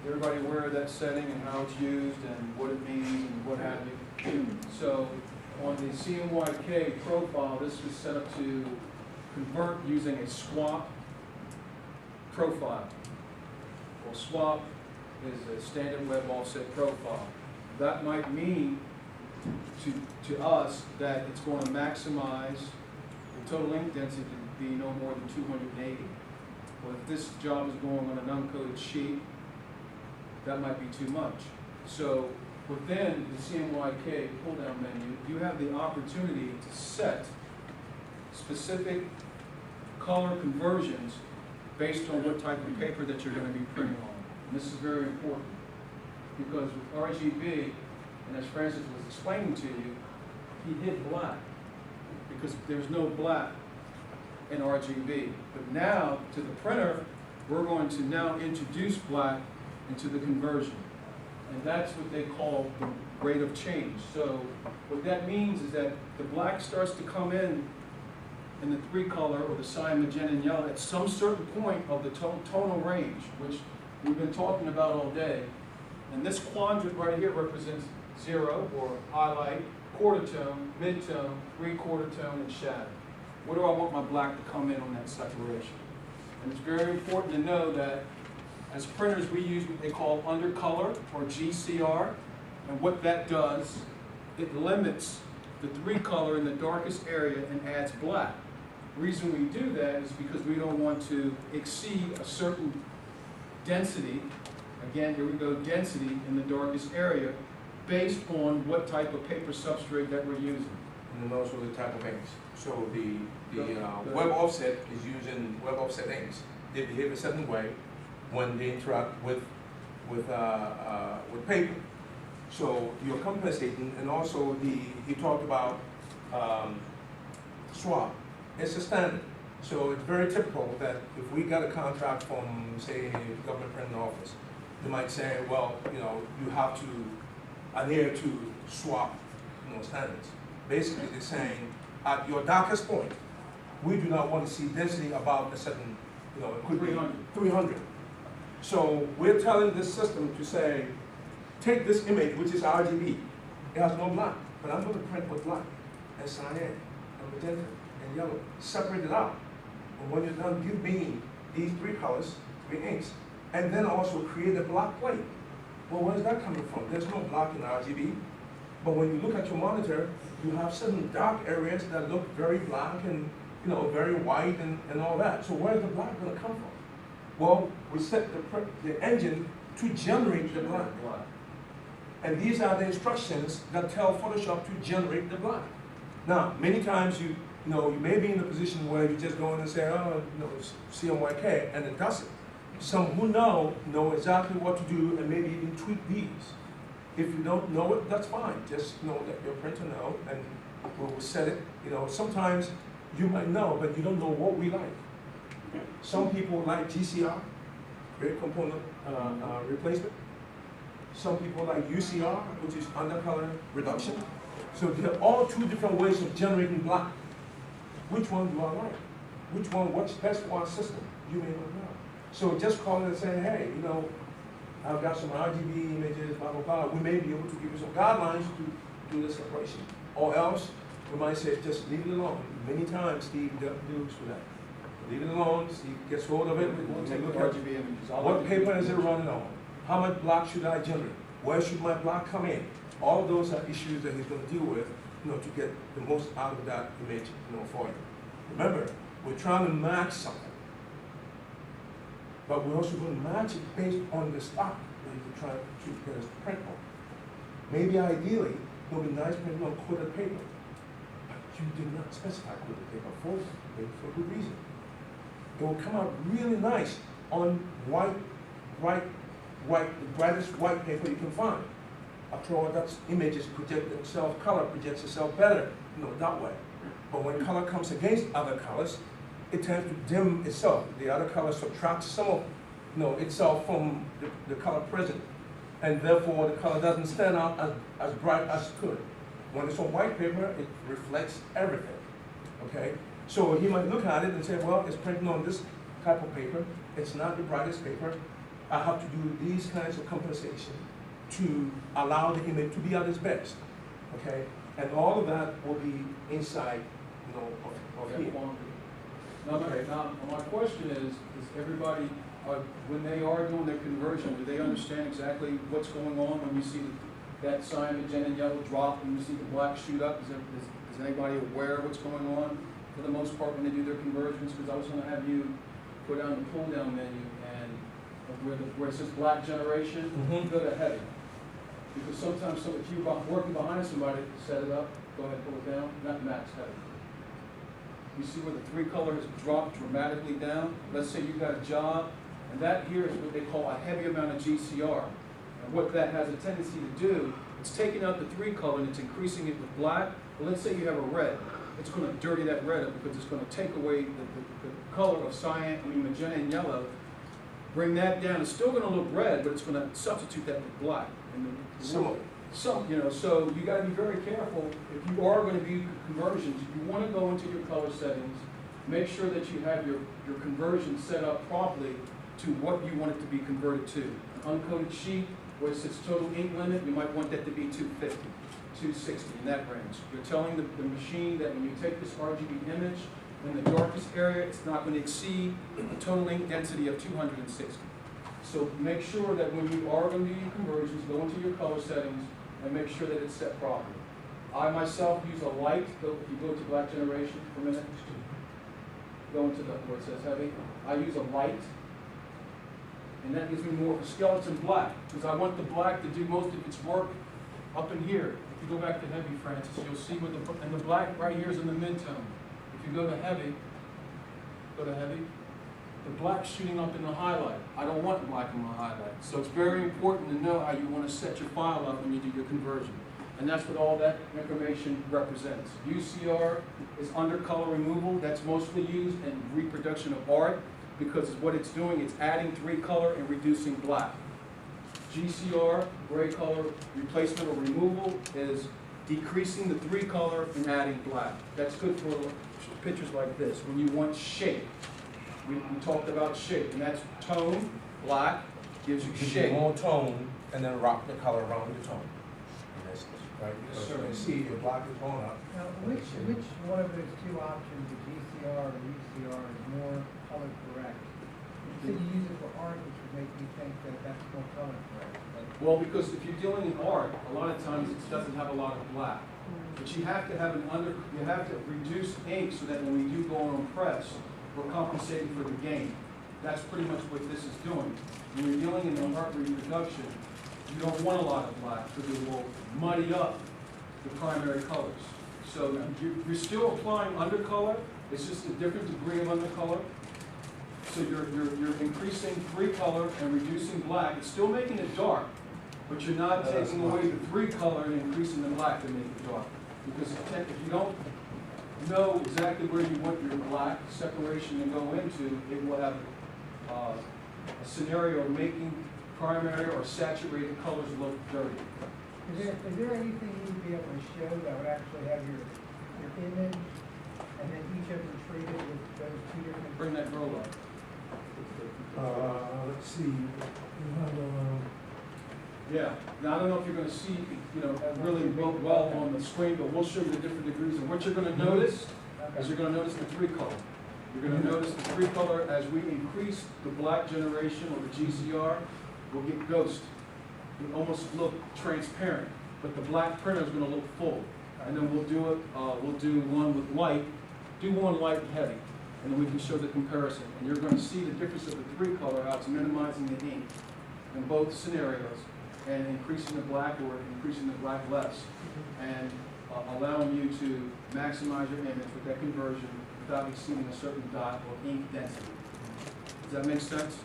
everybody aware of that setting and how it's used and what it means and what have you. So on the CMYK profile, this was set up to convert using a swap profile. Well, swap is a standard web offset profile. That might mean to us that it's going to maximize the total ink density to be no more than 280. Well, if this job is going on an uncoated sheet, that might be too much. So within the CMYK pull-down menu, you have the opportunity to set specific color conversions based on what type of paper that you're going to be printing on. And this is very important because with RGB, and as Francis was explaining to you, he hid black because there's no black in RGB. But now, to the printer, we're going to now introduce black into the conversion. And that's what they call the rate of change. So what that means is that the black starts to come in the 3-color or the cyan, magenta, and yellow at some certain point of the tonal range, which we've been talking about all day. And this quadrant right here represents 0 or highlight, quarter tone, mid-tone, 3/4 tone, and shadow. Where do I want my black to come in on that separation? And it's very important to know that as printers, we use what they call undercolor or GCR. And what that does, it limits the 3-color in the darkest area and adds black. The reason we do that is because we don't want to exceed a certain density. Again, here we go, density in the darkest area based on what type of paper substrate that we're using. And also the type of inks. So the web offset is using web offset inks. They behave a certain way when they interact with paper. So you're compensating, and also he talked about swap. It's a standard. So it's very typical that if we got a contract from, say, a government printing office, they might say, well, you have to adhere to swap standards. Basically, they're saying, at your darkest point, we do not want to see density above a certain, it could be 300. So we're telling this system to say, take this image, which is RGB. It has no black, but I'm going to print with black and cyan and magenta and yellow. Separate it out. And when you're done, give me these 3 colors, 3 inks, and then also create a black plate. Well, where's that coming from? There's no black in RGB. But when you look at your monitor, you have certain dark areas that look very black and very white and all that. So where's the black going to come from? Well, we set the engine to generate the black. And these are the instructions that tell Photoshop to generate the black. Now, many times you may be in a position where you just go in and say, oh, CMYK, and it does it. Some who know exactly what to do and maybe even tweak these. If you don't know it, that's fine. Just know that your printer knows, and we'll set it. Sometimes you might know, but you don't know what we like. Some people like GCR, great component replacement. Some people like UCR, which is undercolor reduction. So there are all 2 different ways of generating black. Which one do I like? Which one works best for our system? You may not know. So just call it and say, hey, I've got some RGB images, blah, blah, blah. We may be able to give you some guidelines to do the separation. Or else, we might say, just leave it alone. Many times, Steve deals with that. Leave it alone, Steve gets hold of it. We'll take the RGB images. What paper is it running on? How much black should I generate? Where should my black come in? All of those are issues that he's going to deal with, to get the most out of that image, for you. Remember, we're trying to match something. But we're also going to match it based on the stock that you're trying to get us to print on. Maybe ideally, it would be nice printing on coated paper. But you did not specify coated paper for it, maybe for a good reason. It will come out really nice on white, the brightest white paper you can find. After all, that's images project themselves, color projects itself better, that way. But when color comes against other colors, it tends to dim itself. The other color subtracts some of itself from the color present. And therefore, the color doesn't stand out as bright as it could. When it's on white paper, it reflects everything, okay? So he might look at it and say, well, it's printing on this type of paper. It's not the brightest paper. I have to do these kinds of compensation to allow the image to be at its best, okay? And all of that will be inside, you know, of that here. quantity. Now, my question is everybody, when they are doing their conversion, do they understand exactly what's going on when you see that sign, magenta and yellow drop, and you see the black shoot up? Is anybody aware of what's going on for the most part when they do their conversions? Because I was gonna have you go down the pull down menu and where it says black generation, Mhm. go to heavy. Because sometimes if you're working behind somebody, set it up, go ahead, pull it down, not max, heavy. You see where the three color has dropped dramatically down? Let's say you got a job, and that here is what they call a heavy amount of GCR. And what that has a tendency to do, it's taking out the three color and it's increasing it with black. But let's say you have a red, it's gonna dirty that red up because it's gonna take away the color of cyan, magenta and yellow. Bring that down, it's still gonna look red, but it's gonna substitute that with black. And so you gotta be very careful. If you are gonna do conversions, if you wanna go into your color settings, make sure that you have your conversion set up properly to what you want it to be converted to. An uncoated sheet, where it says total ink limit, you might want that to be 250, 260, in that range. You're telling the machine that when you take this RGB image, in the darkest area, it's not gonna exceed a total ink density of 260. So make sure that when you are going to do your conversions, go into your color settings and make sure that it's set properly. I myself use a light. If you go to black generation for a minute, go into where it says heavy. I use a light, and that gives me more of a skeleton black because I want the black to do most of its work up in here. If you go back to heavy, Francis, you'll see where and the black right here is in the mid-tone. If you go to heavy, the black shooting up in the highlight. I don't want black in my highlight. So it's very important to know how you want to set your file up when you do your conversion. And that's what all that information represents. UCR is undercolor removal. That's mostly used in reproduction of art because what it's doing, it's adding three color and reducing black. GCR, gray color replacement or removal, is decreasing the three color and adding black. That's good for pictures like this. When you want shape, we talked about shape, and that's tone, black, gives you Give you shape. more tone, and then rock the color around the tone. Yes, right? Yes, So sir. you see your black is going up. Now, which one of those two options, the GCR or the UCR, is more color correct? You said you use it for art, which would make me think that that's more color correct. Well, because if you're dealing in art, a lot of times it doesn't have a lot of black. But you have to have you have to reduce ink so that when we do go on press, we're compensating for the gain. That's pretty much what this is doing. When you're dealing in the art reproduction, you don't want a lot of black because it will muddy up the primary colors. So you're still applying undercolor, it's just a different degree of undercolor. So you're increasing three color and reducing black. It's still making it dark, but you're not taking away the three color and increasing the black to make it dark. Because if you don't know exactly where you want your black separation to go into, it will have a scenario of making primary or saturated colors look dirty. Is there anything you would be able to show that would actually have your image, and then each of them treated with those two different? Bring that roll up. Let's see. You have, Yeah. Now, I don't know if you're going to see, really well on the screen, but we'll show you the different degrees. And what you're going to notice is you're going to notice the three color. You're going to notice the three color as we increase the black generation or the GCR, we'll get ghost. It almost look transparent, but the black printer is going to look full. And then we'll do one with light, do one light and heavy, and then we can show the comparison. And you're going to see the difference of the three color, how it's minimizing the ink in both scenarios and increasing the black or increasing the black less, and allowing you to maximize your image with that conversion without exceeding a certain dot or ink density. Does that make sense?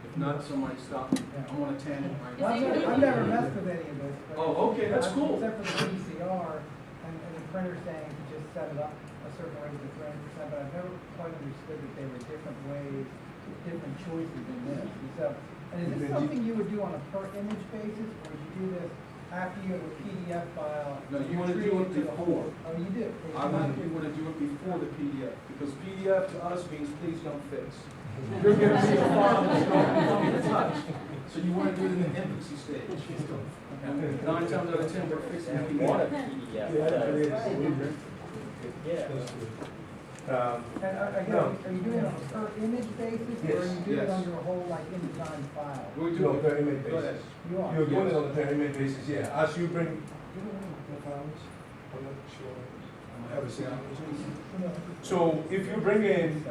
If not, somebody stop me. I'm on a tangent right Well, now. I've never messed with any of this. But Oh, okay, that's cool. Except for the VCR and the printer saying to just set it up a certain way to 300%, but I've never quite understood that there were different ways, different choices in this. And is this something you would do on a per image basis, or would you do this after you have a PDF file? No, you want to treat do it to the whole? before. Oh, you do? I want to do it before the PDF, because PDF to us means please don't fix. You're going to see a file that's going So you want to do it in the infancy stage. And 9 times out of 10, we're fixing it. We want it. Yeah. That's good. And again, No. are you doing it on a per image basis, or are Yes. you doing it Yes. under a whole like InDesign file? We do No, it. per image Go ahead. basis. You are? You're doing it on a per image basis, yeah. As you bring, the files, I'm not sure. I have a second. So if you bring in,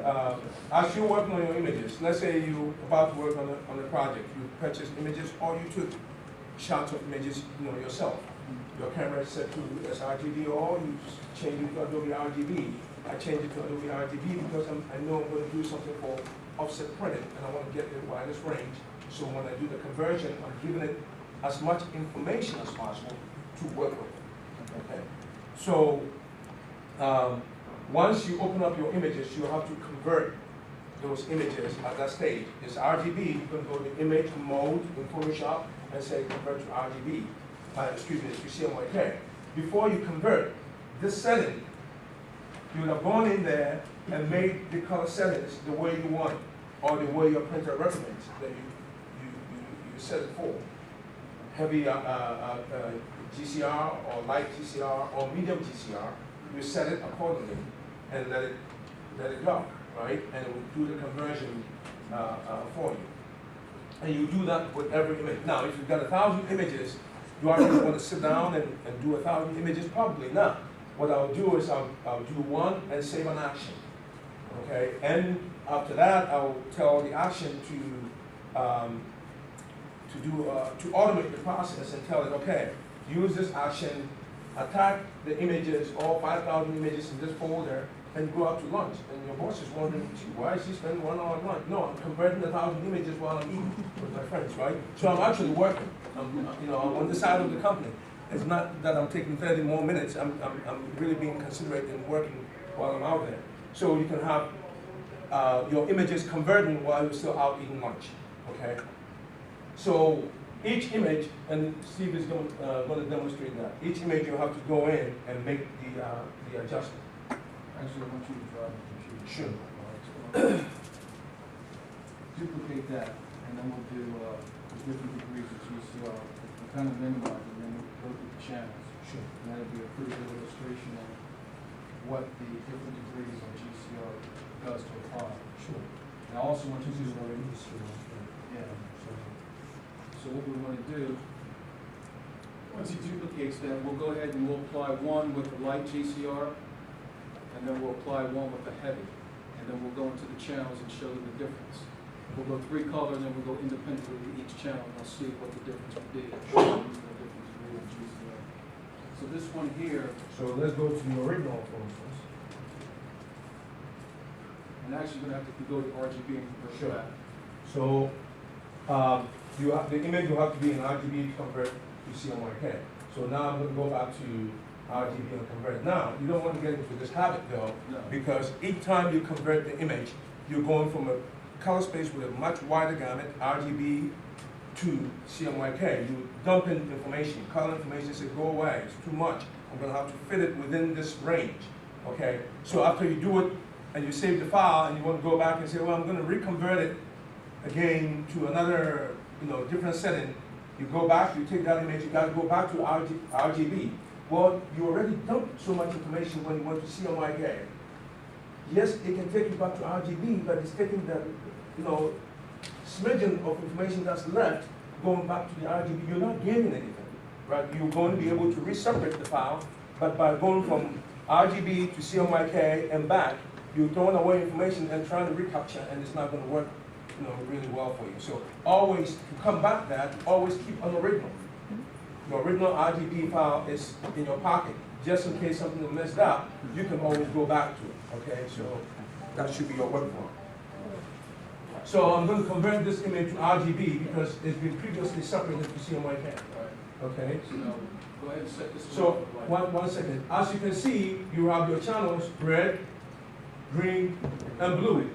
as you're working on your images, let's say you're about to work on a project, you purchase images or you took shots of images, yourself. Your camera is set to sRGB or you change it to Adobe RGB. I change it to Adobe RGB because I know I'm going to do something for offset printing and I want to get the widest range. So when I do the conversion, I'm giving it as much information as possible to work with. Okay. So once you open up your images, you have to convert those images at that stage. It's RGB, you can go to image mode in Photoshop and say convert to RGB, to CMYK. Before you convert, this setting, you would have gone in there and made the color settings the way you want it, or the way your printer recommends that you set it for. Heavy GCR or light GCR or medium GCR, you set it accordingly and let it go, right? And it will do the conversion for you. And you do that with every image. Now, if you've got 1,000 images, do I really want to sit down and do 1,000 images? Probably not. What I'll do is I'll do one and save an action, okay? And after that, I'll tell the action to automate the process and tell it, okay, use this action, attack the images, all 5,000 images in this folder, and go out to lunch. And your boss is wondering, gee, why is he spending 1 hour at lunch? No, I'm converting 1,000 images while I'm eating with my friends, right? So I'm actually working. I'm on the side of the company. It's not that I'm taking 30 more minutes. I'm really being considerate and working while I'm out there. So you can have your images converting while you're still out eating lunch, okay? So each image, and Steve is going to demonstrate that. Each image you have to go in and make the adjustment. Actually, I want you to drive the computer. Sure. All right, so duplicate that, and then we'll do the different degrees of GCR. We'll kind of minimize it, and then we'll go through the channels. Sure. And that'll be a pretty good illustration of what the different degrees of GCR does to a file. Sure. And I also want you to yeah. So what we want to do, once he duplicates that, we'll go ahead and we'll apply one with the light GCR, and then we'll apply one with the heavy. And then we'll go into the channels and show you the difference. We'll go 3 colors, and we'll go independently to each channel, and we'll see what the difference would be. Show you the difference degree of GCR. So this one here, So let's go to the original, for instance. and actually we're going to have to go to RGB and convert Sure. that. So the image will have to be in RGB to convert to CMYK. So now I'm going to go back to RGB and convert. Now, you don't want to get into this habit though, No. because each time you convert the image, you're going from a color space with a much wider gamut, RGB, to CMYK. You dump in information, color information, say go away, it's too much. I'm going to have to fit it within this range, okay? So after you do it and you save the file and you want to go back and say, well, I'm going to reconvert it again to another, different setting, you go back, you take that image, you got to go back to RGB. Well, you already dumped so much information when you went to CMYK. Yes, it can take you back to RGB, but it's taking the, smidgen of information that's left going back to the RGB. You're not gaining anything, right? You're going to be able to re-separate the file, but by going from RGB to CMYK and back, you're throwing away information and trying to recapture, and it's not going to work, really well for you. So always, to combat that, always keep an original. Your original RGB file is in your pocket. Just in case something is messed up, you can always go back to it, okay? So that should be your workflow. So I'm going to convert this image to RGB because it's been previously separated to CMYK, Right. okay? So go ahead and set this So, one. one second. As you can see, you have your channels red, green, and blue.